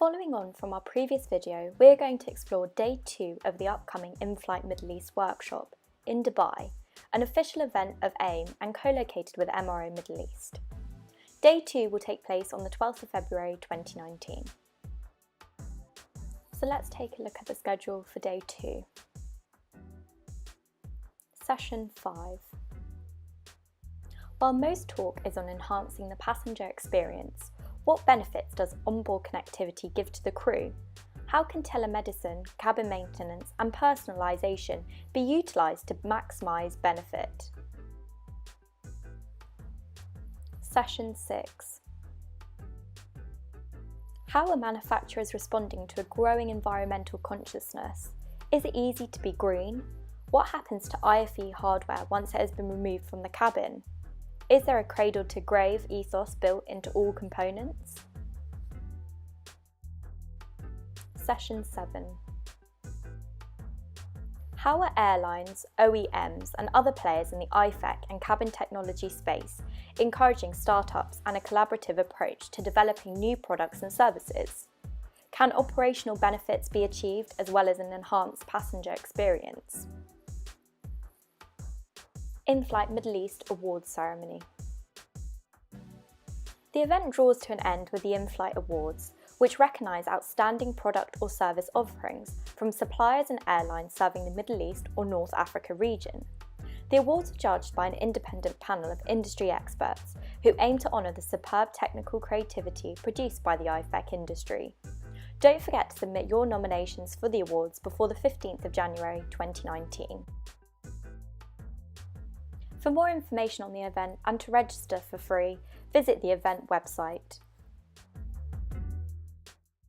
Following on from our previous video, we're going to explore Day 2 of the upcoming Inflight Middle East workshop in Dubai, an official event of AIM and co-located with MRO Middle East. Day 2 will take place on the 12th of February 2019. So let's take a look at the schedule for Day 2. Session 5. While most talk is on enhancing the passenger experience, what benefits does onboard connectivity give to the crew? How can telemedicine, cabin maintenance and personalisation be utilised to maximise benefit? Session 6. How are manufacturers responding to a growing environmental consciousness? Is it easy to be green? What happens to IFE hardware once it has been removed from the cabin? Is there a cradle-to-grave ethos built into all components? Session 7. How are airlines, OEMs and other players in the IFEC and cabin technology space encouraging startups and a collaborative approach to developing new products and services? Can operational benefits be achieved as well as an enhanced passenger experience? Inflight Middle East Awards Ceremony. The event draws to an end with the Inflight Awards, which recognise outstanding product or service offerings from suppliers and airlines serving the Middle East or North Africa region. The awards are judged by an independent panel of industry experts who aim to honour the superb technical creativity produced by the IFEC industry. Don't forget to submit your nominations for the awards before the 15th of January 2019. For more information on the event and to register for free, visit the event website.